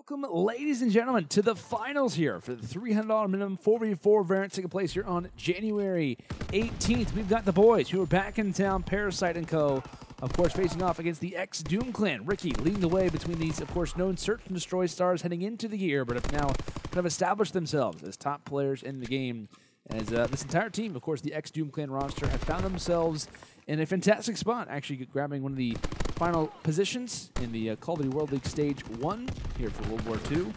Welcome, ladies and gentlemen, to the finals here for the $300 minimum 4v4 variant taking place here on January 18th. We've got the boys who are back in town, Parasite and co. Of course, facing off against the ex-Doom clan. Ricky leading the way between these, of course, known search and destroy stars heading into the year, but have now kind of established themselves as top players in the game. As this entire team, of course, the ex-Doom clan roster, have found themselves in a fantastic spot, actually grabbing one of the final positions in the Call of Duty World League Stage 1 here for World War II.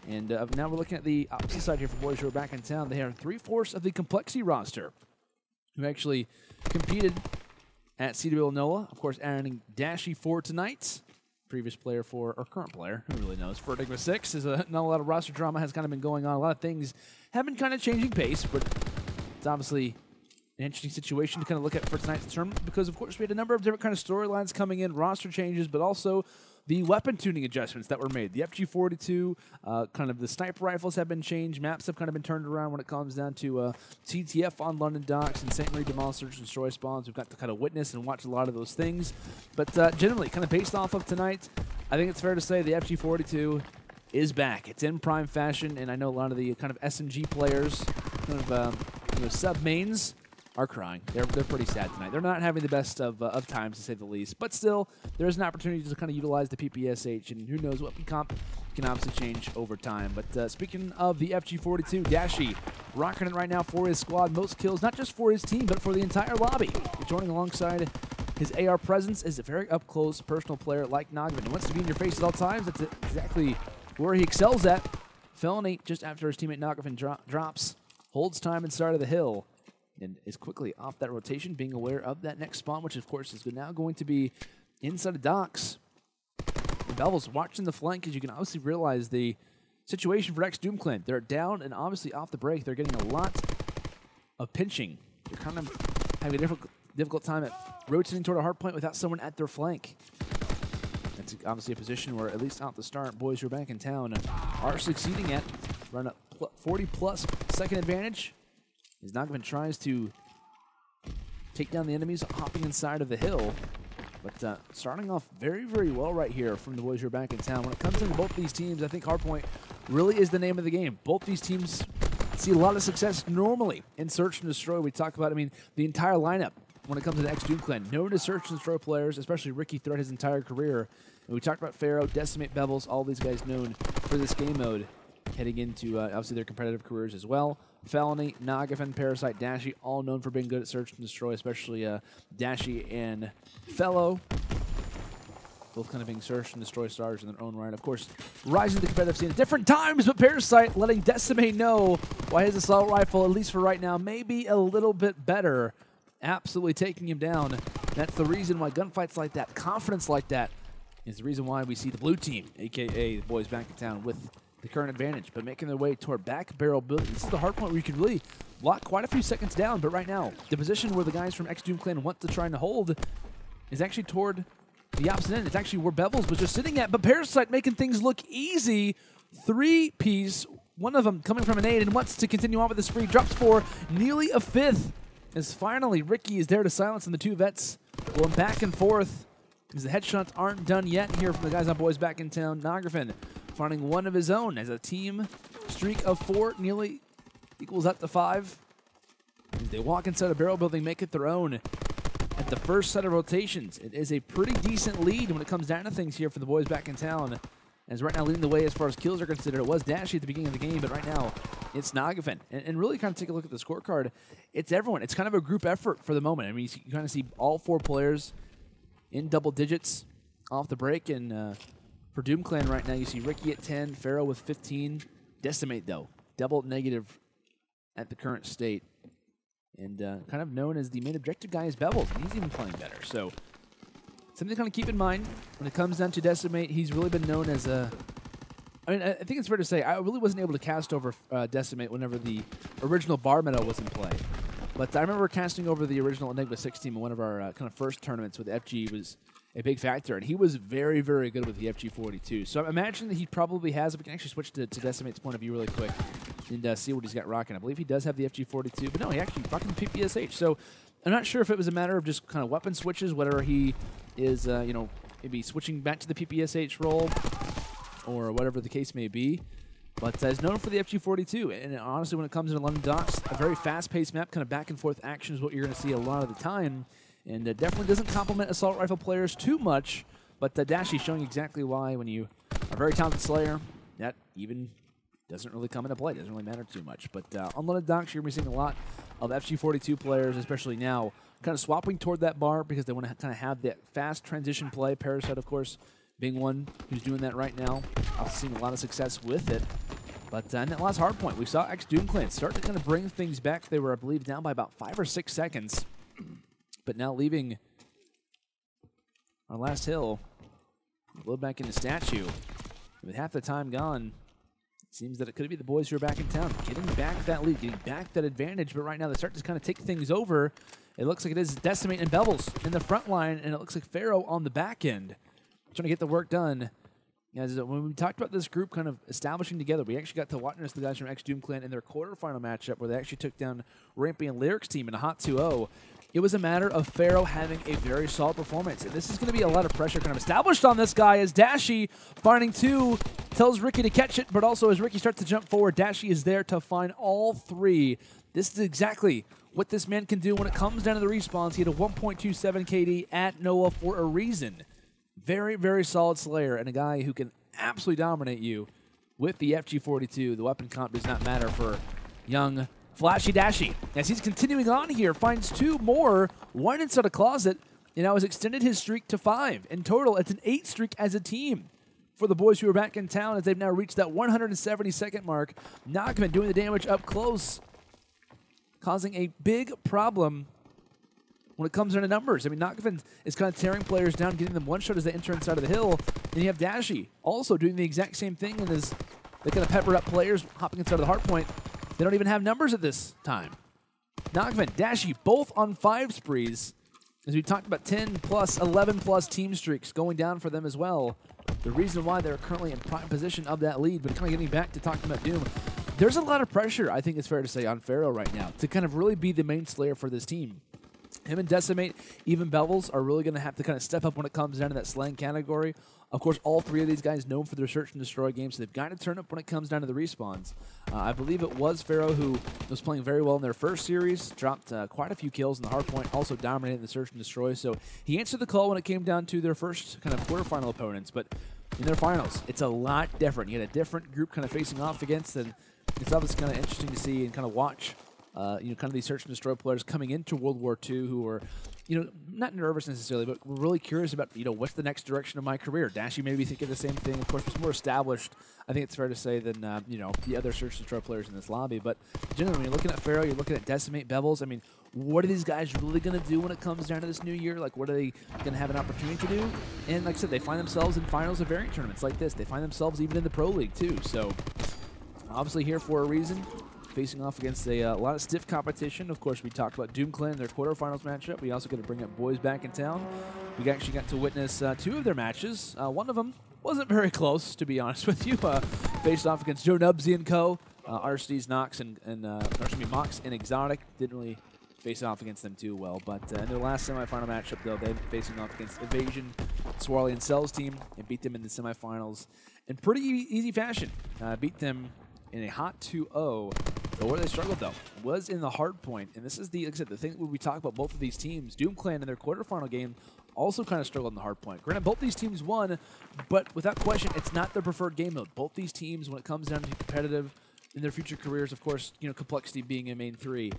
And now we're looking at the opposite side here for boys who are back in town. They have 3/4 of the Complexity roster who actually competed at CW NOLA. Of course, adding Dashy for tonight. Previous player for, or current player, who really knows, for Enigma 6. Not a lot of roster drama has kind of been going on. A lot of things have been kind of changing pace, but it's obviously an interesting situation to kind of look at for tonight's tournament because, of course, we had a number of different kind of storylines coming in, roster changes, but also the weapon tuning adjustments that were made. The FG42, kind of the sniper rifles have been changed. Maps have kind of been turned around when it comes down to TTF on London docks and St. Marie Demolish Search and Destroy spawns. We've got to kind of witness and watch a lot of those things. But generally, kind of based off of tonight, I think it's fair to say the FG42 is back. It's in prime fashion, and I know a lot of the kind of SMG players, kind of sub-mains, are crying. They're pretty sad tonight. They're not having the best of times, to say the least. But still, there's an opportunity to kind of utilize the PPSH, and who knows what comp can obviously change over time. But speaking of the FG42, Dashy rocking it right now for his squad. Most kills, not just for his team, but for the entire lobby. Joining alongside his AR presence is a very up-close personal player like Nagafen. He wants to be in your face at all times. That's exactly where he excels at. Felony, just after his teammate Nagafen drops, holds time inside of the hill, and is quickly off that rotation, being aware of that next spawn, which of course is now going to be inside of docks. And Bevils watching the flank, as you can obviously realize the situation for ex-Doom clan. They're down and obviously off the break. They're getting a lot of pinching. They're kind of having a difficult time at rotating toward a hard point without someone at their flank. That's obviously a position where, at least out the start, boys who are back in town are succeeding at. Run a 40-plus second advantage. As Nagafen tries to take down the enemies, hopping inside of the hill. But starting off very, very well right here from the boys who are back in town. When it comes to both these teams, I think Hardpoint really is the name of the game. Both these teams see a lot of success normally in Search and Destroy. We talk about, the entire lineup when it comes to the ex-Doom clan. Known as Search and Destroy players, especially Ricky throughout his entire career. And we talked about Fero, Decimate, Bevils, all these guys known for this game mode, heading into, obviously, their competitive careers as well. Felony, Nagafen, Parasite, Dashy, all known for being good at Search and Destroy, especially Dashy and Felo. Both kind of being Search and Destroy stars in their own right. Of course, rising to the competitive scene at different times, but Parasite letting Decimate know why his assault rifle, at least for right now, may be a little bit better. Absolutely taking him down. That's the reason why gunfights like that, confidence like that, is the reason why we see the blue team, a.k.a. the boys back in town, with the current advantage, but making their way toward back barrel building. This is the hard point where you can really lock quite a few seconds down, but right now, the position where the guys from ex-Doom clan want to try and hold is actually toward the opposite end. It's actually where Bevils was just sitting at, but Parasite making things look easy. 3-piece, one of them coming from a nade and wants to continue on with the spree. Drops for nearly a fifth, as finally Ricky is there to silence, and the two vets going back and forth, because the headshots aren't done yet here from the guys on boys back in town. Nagafen finding one of his own as a team streak of 4 nearly equals up to 5. As they walk inside a barrel building, make it their own at the first set of rotations. It is a pretty decent lead when it comes down to things here for the boys back in town. As right now leading the way as far as kills are considered. It was Dashy at the beginning of the game, but right now it's Nagafen. And really kind of take a look at the scorecard. It's everyone. It's kind of a group effort for the moment. You kind of see all 4 players in double digits off the break, and for Doom Clan right now, you see Ricky at 10, Fero with 15. Decimate, though, double negative at the current state. And kind of known as the main objective guy is Bevils, and he's even playing better. So something to kind of keep in mind when it comes down to Decimate. He's really been known as a... I think it's fair to say, I really wasn't able to cast over Decimate whenever the original Bar Meadow was in play. But I remember casting over the original Enigma 6 team in one of our kind of first tournaments with FG was a big factor, and he was very, very good with the FG42. So I imagine that he probably has, if we can actually switch to Decimate's point of view really quick and see what he's got rocking. I believe he does have the FG42, but no, he actually rocking the PPSH. So I'm not sure if it was a matter of just kind of weapon switches, whether he is, maybe switching back to the PPSH role, or whatever the case may be. But is known for the FG42. And honestly, when it comes to London Docks, a very fast-paced map, kind of back-and-forth action is what you're going to see a lot of the time. And it definitely doesn't complement assault rifle players too much. But Dashy showing exactly why when you are a very talented Slayer, that even doesn't really come into play. Doesn't really matter too much. But on London Docks, you're going to be seeing a lot of FG42 players, especially now, kind of swapping toward that bar because they want to kind of have that fast transition play. Parasite, of course, being one who's doing that right now. Also seeing a lot of success with it. But in that last hard point, we saw Doom start to kind of bring things back. They were, I believe, down by about 5 or 6 seconds. But now leaving our last hill, load back into statue. With half the time gone, it seems that it could be the boys who are back in town, getting back that lead, getting back that advantage. But right now, they start to kind of take things over. It looks like it is Decimate and Bevils in the front line, and it looks like Fero on the back end, trying to get the work done. As when we talked about this group kind of establishing together, we actually got to witness the guys from Doom in their quarterfinal matchup where they actually took down Rampy and Lyric's team in a hot 2-0. It was a matter of Fero having a very solid performance. And this is going to be a lot of pressure kind of established on this guy as Dashy, finding 2, tells Ricky to catch it, but also as Ricky starts to jump forward, Dashy is there to find all 3. This is exactly what this man can do when it comes down to the respawns. He had a 1.27 KD at Noah for a reason. Very, very solid Slayer and a guy who can absolutely dominate you with the FG42. The weapon comp does not matter for young Flashy Dashy. As he's continuing on here, finds 2 more, 1 inside a closet, and now has extended his streak to 5. In total, it's an 8 streak as a team for the boys who are back in town as they've now reached that 170-second mark. Nagafen doing the damage up close, causing a big problem when it comes down to numbers. I mean, Nagafen is kind of tearing players down, getting them one shot as they enter inside of the hill. And you have Dashy also doing the exact same thing, and as they kind of pepper up players hopping inside of the hard point, they don't even have numbers at this time. Nagafen, Dashy, both on 5 sprees. As we talked about 10+, 11+ team streaks going down for them as well. The reason why they're currently in prime position of that lead, but kind of getting back to talking about Doom. There's a lot of pressure, I think it's fair to say, on Fero right now to kind of really be the main Slayer for this team. Him and Decimate, even Bevils, are really going to have to kind of step up when it comes down to that slang category. Of course, all 3 of these guys known for their search and destroy games, so they've got to turn up when it comes down to the respawns. I believe it was Fero who was playing very well in their first series, dropped quite a few kills in the hard point, also dominated the search and destroy. So he answered the call when it came down to their first kind of quarterfinal opponents, but in their finals, it's a lot different. You had a different group kind of facing off against, and it's obviously kind of interesting to see and kind of watch. Kind of these search and destroy players coming into World War II who are, not nervous necessarily, but we're really curious about, what's the next direction of my career. Dashy may be thinking the same thing. Of course, it's more established, I think it's fair to say, than, the other search and destroy players in this lobby. But generally, when you're looking at Fero, you're looking at Decimate, Bevils. I mean, what are these guys really going to do when it comes down to this new year? Like, what are they going to have an opportunity to do? And like I said, they find themselves in finals of variant tournaments like this. They find themselves even in the Pro League, too. So, obviously here for a reason. Facing off against a lot of stiff competition. Of course, we talked about Doom in their quarterfinals matchup. We also got to bring up Boys Back in Town. We actually got to witness 2 of their matches. One of them wasn't very close, to be honest with you. Faced off against Joe Nubsy and Co. RCD's Mox Mox and Exotic. Didn't really face off against them too well. But in their last semifinal matchup, though, they've been facing off against Evasion, Swarley, and Cell's team and beat them in the semifinals in pretty easy fashion. Beat them in a hot 2-0. But where they struggled, though, was in the hard point. And this is like I said, the thing when we talk about both of these teams. Doom in their quarterfinal game also kind of struggled in the hard point. Granted, both these teams won, but without question, it's not their preferred game mode. Both these teams, when it comes down to competitive in their future careers, of course, complexity being a main 3.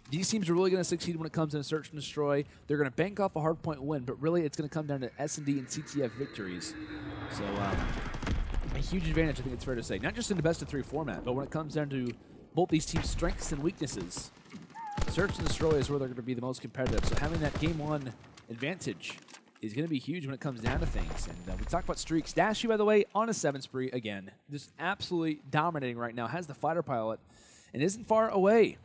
These teams are really going to succeed when it comes to search and destroy. They're going to bank off a hard point win, but really it's going to come down to S&D and CTF victories. So a huge advantage, I think it's fair to say. Not just in the best-of-3 format, but when it comes down to both these teams' strengths and weaknesses. Search and destroy is where they're going to be the most competitive. So having that game 1 advantage is going to be huge when it comes down to things. And we talked about streaks. Dashy, by the way, on a 7 spree again. Just absolutely dominating right now. Has the fighter pilot and isn't far away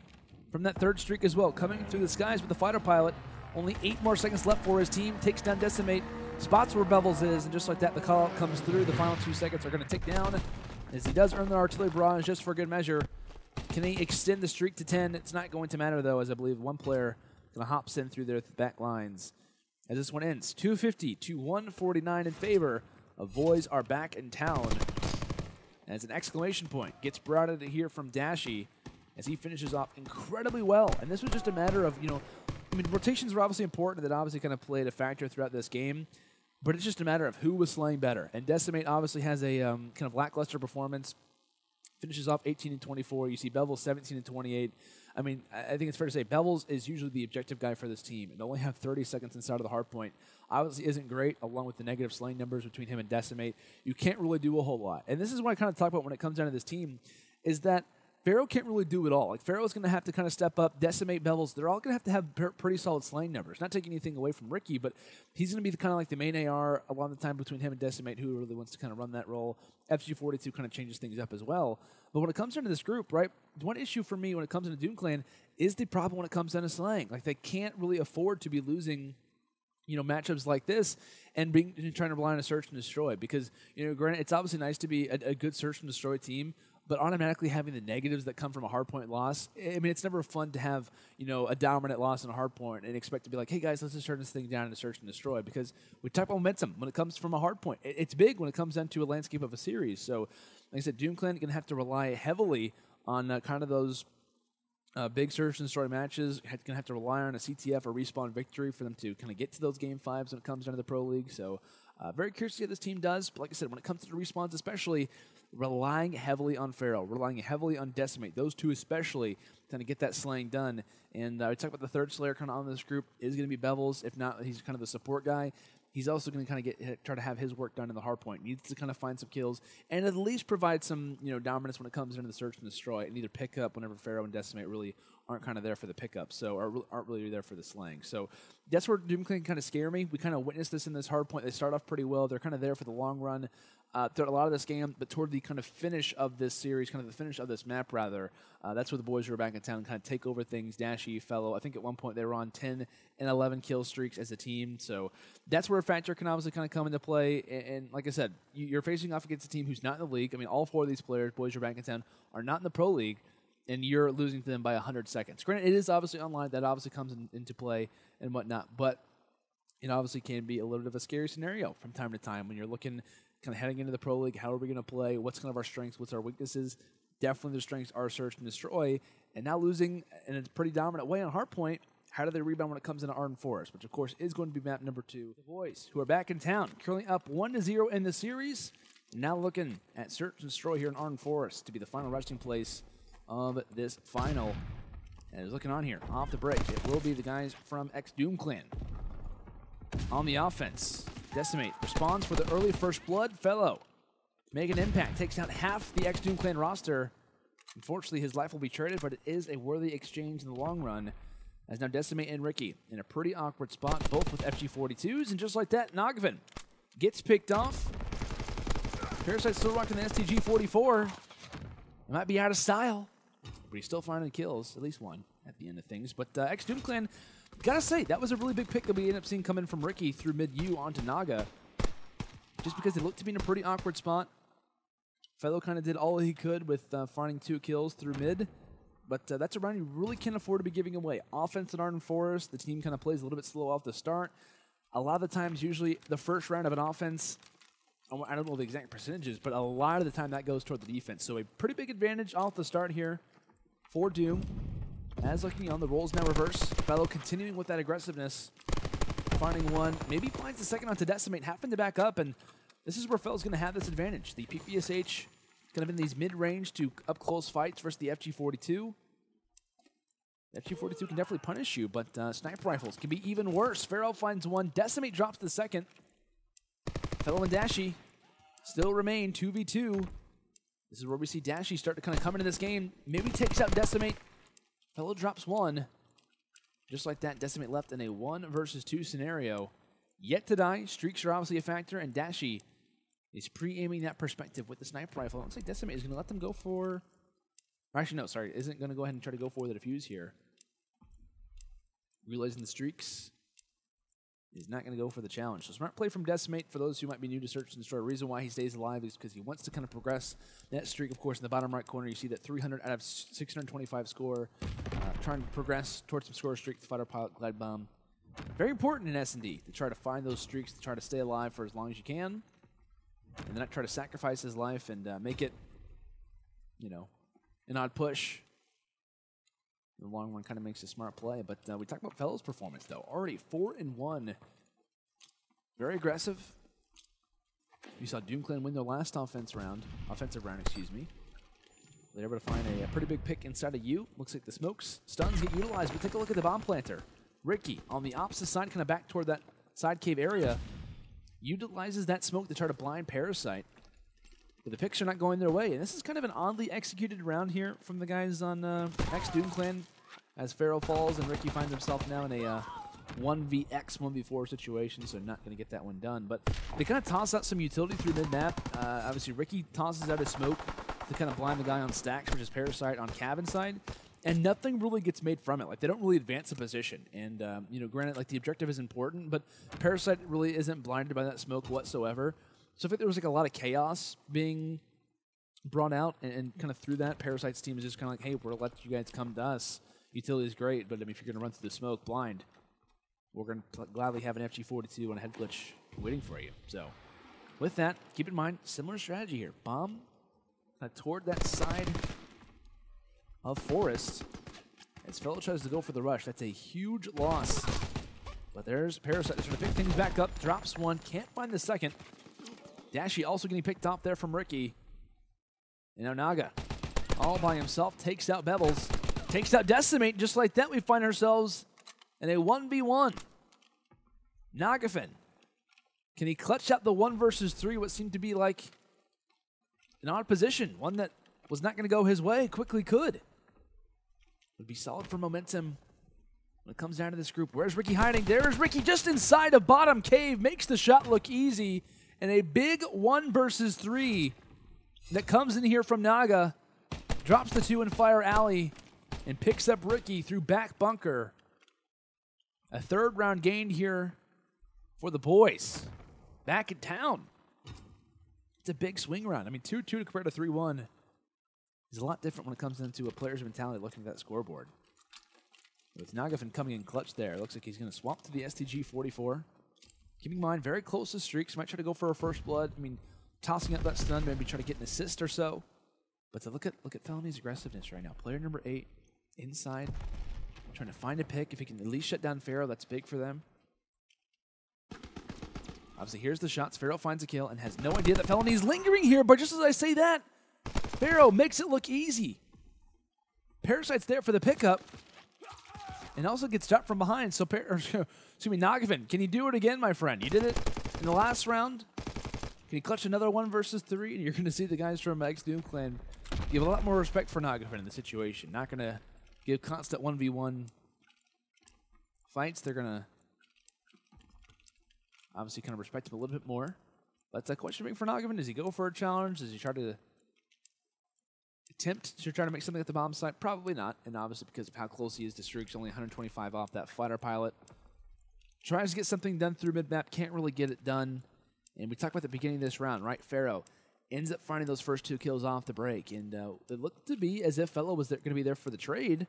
from that 3rd streak as well. Coming through the skies with the fighter pilot. Only 8 more seconds left for his team. Takes down Decimate. Spots where Bevils is. And just like that, the call out comes through. The final 2 seconds are going to tick down as he does earn the artillery barrage just for good measure. Can he extend the streak to 10? It's not going to matter, though, as I believe one player kind of hops in through their back lines. As this one ends, 250 to 149 in favor of Boys Are Back in Town. as an exclamation point gets brought into here from Dashy as he finishes off incredibly well. And this was just a matter of, you know, I mean, rotations were obviously important. That obviously kind of played a factor throughout this game. But it's just a matter of who was slaying better. And Decimate obviously has a kind of lackluster performance. Finishes off 18 and 24. You see Bevils 17 and 28. I mean, I think it's fair to say Bevils is usually the objective guy for this team. And only have 30 seconds inside of the hard point obviously isn't great, along with the negative slaying numbers between him and Decimate. You can't really do a whole lot. And this is what I kind of talk about when it comes down to this team, is that Fero can't really do it all. Like, Fero's going to have to kind of step up. Decimate, Bevils, they're all going to have pretty solid slaying numbers. Not taking anything away from Ricky, but he's going to be kind of like the main AR a lot of the time between him and Decimate, who really wants to kind of run that role. FG42 kind of changes things up as well. But when it comes down to this group, right, one issue for me when it comes into Doom Clan is the problem when it comes down to slaying. Like, they can't really afford to be losing, you know, matchups like this and trying to rely on a search and destroy, because, you know, granted, it's obviously nice to be a good search and destroy team, but automatically having the negatives that come from a hardpoint loss, I mean, it's never fun to have, you know, a dominant loss in a hardpoint and expect to be like, hey guys, let's just turn this thing down into search and destroy, because we talk about momentum when it comes from a hardpoint. It's big when it comes down to a landscape of a series. So, like I said, Doom Clan going to have to rely heavily on kind of those big search and destroy matches. Going to have to rely on a CTF or respawn victory for them to kind of get to those game fives when it comes down to the Pro League. So, very curious to see what this team does. But like I said, when it comes to the respawns, especially relying heavily on Fero, relying heavily on Decimate, those two especially, kind of get that slaying done. And we talked about the third slayer kind of on this group is going to be Bevils. If not, he's kind of the support guy. He's also going to kind of try to have his work done in the hardpoint. Needs to kind of find some kills and at least provide some, you know, dominance when it comes into the search and destroy, and either pick up whenever Fero and Decimate really aren't kind of there for the pickup, so aren't really there for the slaying. So that's where Doom Clan kind of scare me. We kind of witnessed this in this hardpoint. They start off pretty well. They're kind of there for the long run throughout a lot of this game, but toward the kind of finish of this series, kind of the finish of this map rather, that's where the boys who are back in town kind of take over things. Dashy, Felo, I think at one point they were on 10 and 11 kill streaks as a team, so that's where a factor can obviously kind of come into play. And like I said, you're facing off against a team who's not in the league. I mean, all four of these players, boys who are back in town, are not in the Pro League, and you're losing to them by 100 seconds. Granted, it is obviously online. That obviously comes into play and whatnot, but it obviously can be a little bit of a scary scenario from time to time when you're looking, kind of heading into the Pro League. How are we going to play? What's kind of our strengths? What's our weaknesses? Definitely the strengths are search and destroy, and now losing in a pretty dominant way on hardpoint. How do they rebound when it comes into Arden Forest, which of course is going to be map number 2. The boys who are back in town, currently up 1-0 in the series, now looking at search and destroy here in Arden Forest to be the final resting place of this final. And looking on here, off the break, it will be the guys from Doom Clan. On the offense, Decimate responds for the early first blood. Felo make an impact, takes out half the Doom Clan roster. Unfortunately, his life will be traded, but it is a worthy exchange in the long run, as now Decimate and Ricky in a pretty awkward spot, both with FG42s, and just like that, Nagafen gets picked off. Parasite still rocking the STG-44. It might be out of style, but he's still finding kills, at least one at the end of things. But Doom Clan, gotta say, that was a really big pick that we ended up seeing come in from Ricky through mid-U onto Naga, just because they looked to be in a pretty awkward spot. Felo kind of did all he could with finding 2 kills through mid, but that's a round you really can't afford to be giving away. Offense in Arden Forest, the team kind of plays a little bit slow off the start. A lot of the times, usually the first round of an offense, I don't know the exact percentages, but a lot of the time that goes toward the defense. So a pretty big advantage off the start here for Doom. As looking on, the roles now reverse. Felo continuing with that aggressiveness, finding one, maybe finds the second onto Decimate, having to back up, and this is where Felo's going to have this advantage. The PPSH kind of in these mid-range to up-close fights versus the FG42. The FG42 can definitely punish you, but sniper rifles can be even worse. Fero finds one. Decimate drops the second. Felo and Dashy still remain 2v2. This is where we see Dashy start to kind of come into this game. Maybe takes out Decimate. Felo drops one. Just like that, Decimate left in a 1 versus 2 scenario. Yet to die. Streaks are obviously a factor, and Dashy is pre-aiming that perspective with the sniper rifle. It looks like Decimate is going to let them go for... Or actually, no, sorry. Isn't going to go ahead and try to go for the defuse here. Realizing the streaks. He's not going to go for the challenge. So smart play from Decimate. For those who might be new to Search and Destroy, the reason why he stays alive is because he wants to kind of progress that streak. Of course, in the bottom right corner, you see that 300 out of 625 score. Trying to progress towards some score streak, the fighter pilot glide bomb. Very important in S&D to try to find those streaks, to try to stay alive for as long as you can. And then not try to sacrifice his life and make it you know, an odd push. The long run kind of makes a smart play. But we talked about Felo's performance, though. Already 4-1. Very aggressive. You saw DoomClan win their last offensive round, excuse me. They're able to find a pretty big pick inside of you. Looks like the smokes, stuns get utilized, but take a look at the bomb planter. Ricky, on the opposite side, kind of back toward that side cave area, utilizes that smoke to try to blind Parasite. But the picks are not going their way. And this is kind of an oddly executed round here from the guys on ex-DoomClan as Fero falls and Ricky finds himself now in a 1vx, 1v4 situation, so not going to get that one done. But they kind of toss out some utility through mid-map. Obviously, Ricky tosses out his smoke to kind of blind the guy on stacks, which is Parasite on cabin side. And nothing really gets made from it. Like, they don't really advance a position. And, you know, granted, like, the objective is important, but Parasite really isn't blinded by that smoke whatsoever. So I think there was, like, a lot of chaos being brought out, and kind of through that, Parasite's team is just kind of like, hey, we're going to let you guys come to us. Utility is great, but I mean, if you're going to run through the smoke blind, we're going to gladly have an FG42 and a head glitch waiting for you. So with that, keep in mind, similar strategy here. Bomb toward that side of Forest. As Felo tries to go for the rush, that's a huge loss. But there's Parasite trying to pick things back up, drops one, can't find the second. Dashy also getting picked off there from Ricky. And now Naga, all by himself, takes out Bevils, takes out Decimate. Just like that, we find ourselves in a 1v1. Nagafen, can he clutch out the 1 versus 3, what seemed to be like an odd position, one that was not going to go his way, quickly could. Would be solid for momentum when it comes down to this group. Where's Ricky hiding? There's Ricky just inside a bottom cave, makes the shot look easy, and a big 1 versus 3 that comes in here from Naga, drops the 2 in Fire Alley, and picks up Ricky through back bunker. A 3rd round gained here for the boys. Back in town. It's a big swing round. I mean, 2-2 to compare to 3-1 is a lot different when it comes into a player's mentality looking at that scoreboard. With Nagafen coming in clutch there, looks like he's going to swap to the STG-44. Keeping in mind, very close to streaks. Might try to go for a first blood. I mean, tossing up that stun, maybe try to get an assist or so. But to look at Felony's aggressiveness right now. Player number 8 inside, trying to find a pick. If he can at least shut down Fero, that's big for them. Obviously, here's the shots. Fero finds a kill and has no idea that Felony's lingering here. But just as I say that, Fero makes it look easy. Parasite's there for the pickup. And also gets dropped from behind. So, Nagafen, can you do it again, my friend? You did it in the last round. Can you clutch another 1 versus 3? And you're going to see the guys from ex-DoomClan give a lot more respect for Nagafen in the situation. Not going to give constant 1v1 fights. They're going to obviously kind of respect him a little bit more. But the question for Nagafen, does he go for a challenge? Does he try to attempt to try to make something at the bomb site? Probably not. And obviously because of how close he is to streaks, only 125 off that fighter pilot. Tries to get something done through mid-map, can't really get it done. And we talked about the beginning of this round, right? Fero ends up finding those first 2 kills off the break. And it looked to be as if Felo was going to be there for the trade.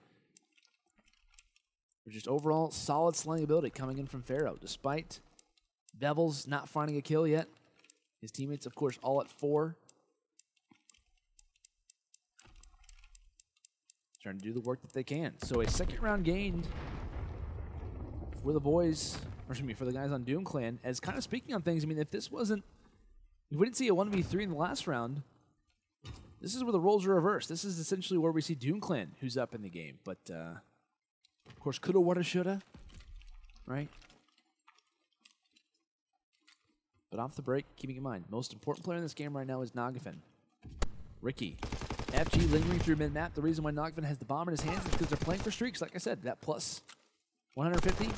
But just overall solid slaying ability coming in from Fero, despite Bevils not finding a kill yet. His teammates, of course, all at 4. Trying to do the work that they can. So a 2nd round gained for the boys, or excuse me, for the guys on DoomClan. As kind of speaking on things, I mean, if this wasn't, if we didn't see a 1v3 in the last round, this is where the roles are reversed. This is essentially where we see DoomClan who's up in the game. But, of course, coulda, woulda, shoulda, right? But off the break, keeping in mind, most important player in this game right now is Nagafen. Ricky. FG lingering through mid-map. The reason why Nagafen has the bomb in his hands is because they're playing for streaks. Like I said, that plus 150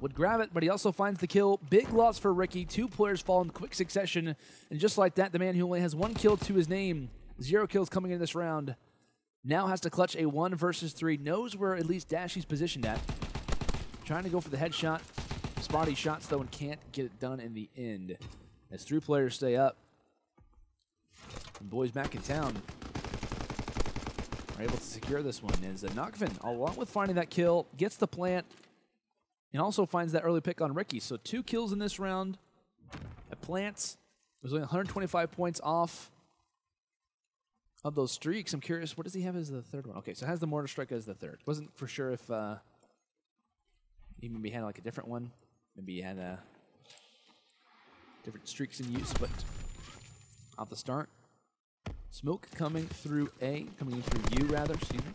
would grab it, but he also finds the kill. Big loss for Ricky. 2 players fall in quick succession. And just like that, the man who only has 1 kill to his name, 0 kills coming in this round, now has to clutch a 1 versus 3. Knows where at least Dashy's positioned at. Trying to go for the headshot. Spotty shots, though, and can't get it done in the end. As 3 players stay up. And boys back in town are able to secure this one. As Nagafen, along with finding that kill, gets the plant, and also finds that early pick on Ricky. So 2 kills in this round. At plants, it was only 125 points off of those streaks, I'm curious, what does he have as the third one? Okay, so it has the Mortar Strike as the third. Wasn't for sure if he maybe had like a different one. Maybe he had different streaks in use, but off the start. Smoke coming through coming in through U rather, excuse me.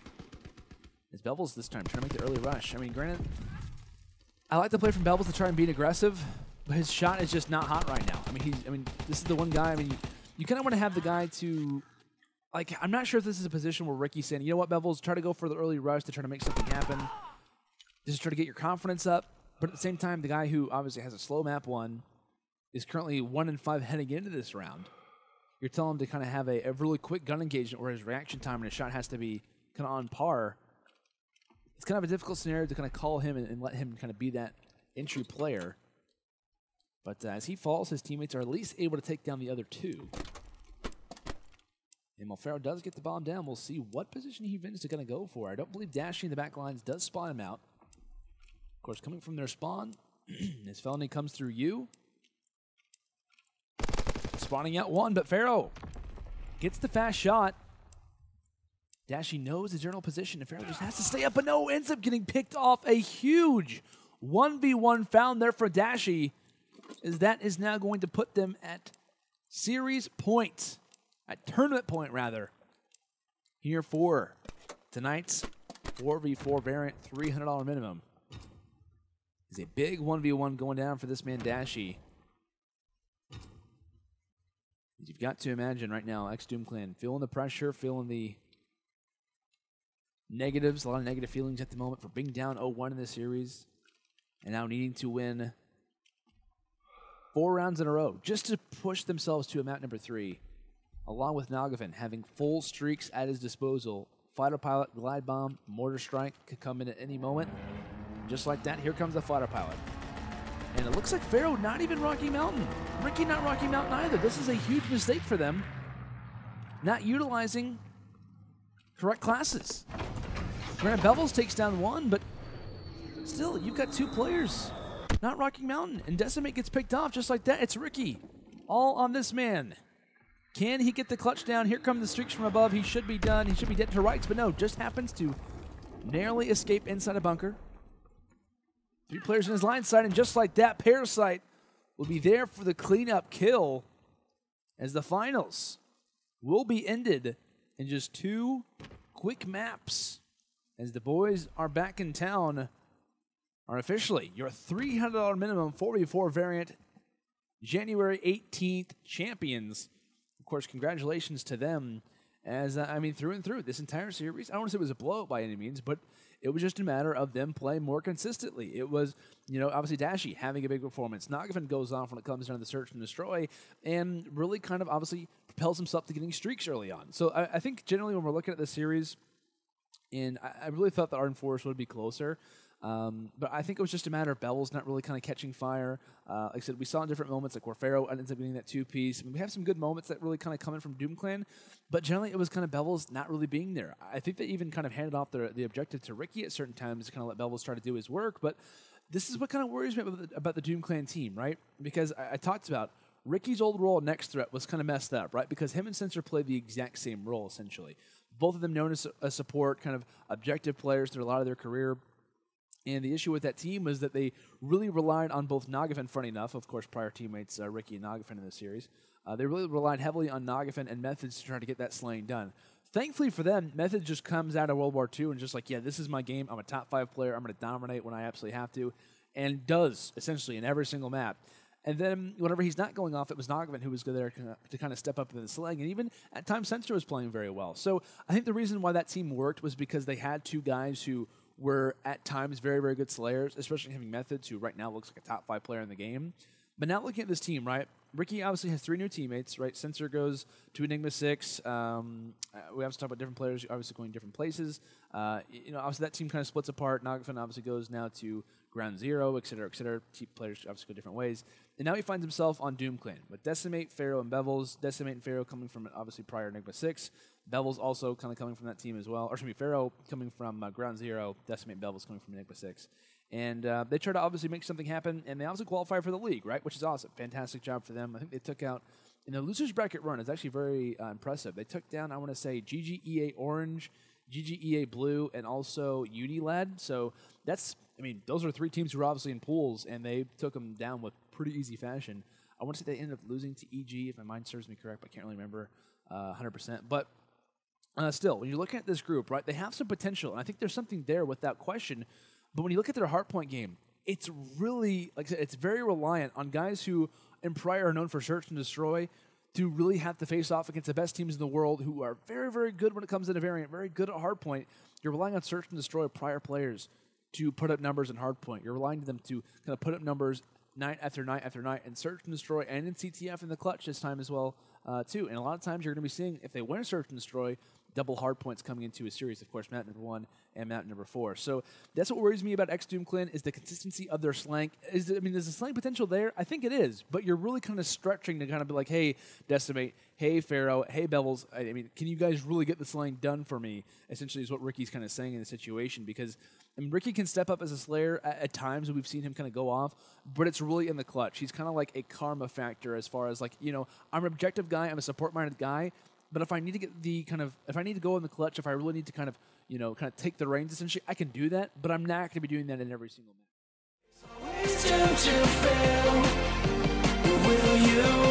It's Bevils this time, trying to make the early rush. I mean, granted, I like to play from Bevils to try and be aggressive, but his shot is just not hot right now. I mean, this is the one guy, I mean, you kind of want to have the guy to, like, I'm not sure if this is a position where Ricky's saying, you know what, Bevils, try to go for the early rush to try to make something happen. Just try to get your confidence up. But at the same time, the guy who obviously has a slow map one is currently 1-5 heading into this round. You're telling him to kind of have a really quick gun engagement where his reaction time and his shot has to be kind of on par. It's kind of a difficult scenario to kind of call him and let him kind of be that entry player. But as he falls, his teammates are at least able to take down the other two. And while Fero does get the bomb down, we'll see what position he is going to go for. I don't believe Dashy in the back lines does spawn him out. Of course, coming from their spawn, his felony comes through you. Spawning out one, but Fero gets the fast shot. Dashy knows his general position, and Fero just has to stay up, but no, ends up getting picked off. A huge 1v1 found there for Dashy, as that is now going to put them at series point, at tournament point rather, here for tonight's 4v4 variant $300 minimum. It's a big 1v1 going down for this man Dashy. You've got to imagine right now, Doom Clan feeling the pressure, feeling the negatives, a lot of negative feelings at the moment for being down 0-1 in this series, and now needing to win 4 rounds in a row just to push themselves to a map number 3, along with Nagafen having full streaks at his disposal. Fighter pilot, glide bomb, mortar strike could come in at any moment. Just like that, here comes the fighter pilot. And it looks like Fero not even Rocky Mountain. Ricky not Rocky Mountain either. This is a huge mistake for them. Not utilizing correct classes. Granted, Bevils takes down one, but still, you've got 2 players. Not Rocky Mountain. And Decimate gets picked off just like that. It's Ricky. All on this man. Can he get the clutch down? Here come the streaks from above. He should be done. He should be dead to rights, but no, just happens to narrowly escape inside a bunker. 3 players in his line side, and just like that, Parasite will be there for the cleanup kill as the finals will be ended in just 2 quick maps as the boys are back in town are officially your $300 minimum 4v4 variant January 18th champions. Of course, congratulations to them as, I mean, through and through, this entire series, I don't want to say it was a blowout by any means, but it was just a matter of them playing more consistently. It was, you know, obviously Dashy having a big performance. Nagafen goes off when it comes down to the search and destroy and really kind of obviously propels himself to getting streaks early on. So I think generally when we're looking at this series, and I really thought the Arden Forest would be closer, but I think it was just a matter of Bevils not really kind of catching fire. Like I said, we saw in different moments, like where Fero ends up getting that 2-piece. I mean, we have some good moments that really kind of come in from Doom Clan, but generally it was kind of Bevils not really being there. I think they even kind of handed off the objective to Ricky at certain times to kind of let Bevils try to do his work, but this is what kind of worries me about the Doom Clan team, right? Because I talked about Ricky's old role next threat was kind of messed up, right? Because him and Sensor played the exact same role, essentially. Both of them known as a support, kind of objective players through a lot of their career. And the issue with that team was that they really relied on both Nagafen, funny enough, of course, prior teammates Ricky and Nagafen in this series. They really relied heavily on Nagafen and Methods to try to get that slaying done. Thankfully for them, Methods just comes out of World War II and just like, yeah, this is my game. I'm a top 5 player. I'm going to dominate when I absolutely have to. And does, essentially, in every single map. And then whenever he's not going off, it was Nagafen who was there to kind of step up in the slaying. And even at times, Sensor was playing very well. So I think the reason why that team worked was because they had 2 guys who were at times very, very good slayers, especially having Methods, who right now looks like a top 5 player in the game. But now looking at this team, right, Ricky obviously has 3 new teammates, right? Sensor goes to Enigma 6. We obviously talk about different players obviously going different places. You know, obviously that team kind of splits apart. Nagafen obviously goes now to Ground Zero, et cetera, et cetera. Players obviously go different ways. And now he finds himself on Doom Clan with Decimate, Fero, and Bevils. Decimate and Fero coming from obviously prior Enigma 6. Bevils also kind of coming from that team as well. Or excuse me, Fero coming from Ground Zero. Decimate and Bevils coming from Enigma 6. And they try to obviously make something happen, and they also qualify for the league, right? Which is awesome. Fantastic job for them. I think they took out in the losers bracket run is actually very impressive. They took down, I want to say, GGEA Orange, GGEA Blue, and also Unilad. So that's, I mean, those are 3 teams who are obviously in pools, and they took them down with pretty easy fashion. I want to say they ended up losing to EG, if my mind serves me correct, but I can't really remember 100%. But still, when you're looking at this group, right, they have some potential, and I think there's something there without question. But when you look at their hardpoint game, it's really, like I said, it's very reliant on guys who in prior are known for search and destroy to really have to face off against the best teams in the world who are very, very good when it comes to the variant, very good at hardpoint. You're relying on search and destroy prior players to put up numbers in hardpoint. You're relying on them to kind of put up numbers night after night after night and search and destroy and in CTF in the clutch this time as well, too. And a lot of times you're going to be seeing, if they win a search and destroy, double hard points coming into a series, of course, map number 1 and map number 4. So that's what worries me about X-Doom Clan is the consistency of their slang. Is the slang potential there? I think it is, but you're really kind of stretching to kind of be like, hey, Decimate, hey, Fero, hey, Bevils, I mean, can you guys really get the slang done for me? Essentially is what Ricky's kind of saying in the situation, because I mean, Ricky can step up as a Slayer at times, and we've seen him kind of go off, but it's really in the clutch. He's kind of like a karma factor as far as like, you know, I'm an objective guy, I'm a support-minded guy, but if I need to get the kind of, if I need to go in the clutch, if I really need to kind of, you know, kind of take the reins essentially, I can do that, but I'm not going to be doing that in every single match. Will you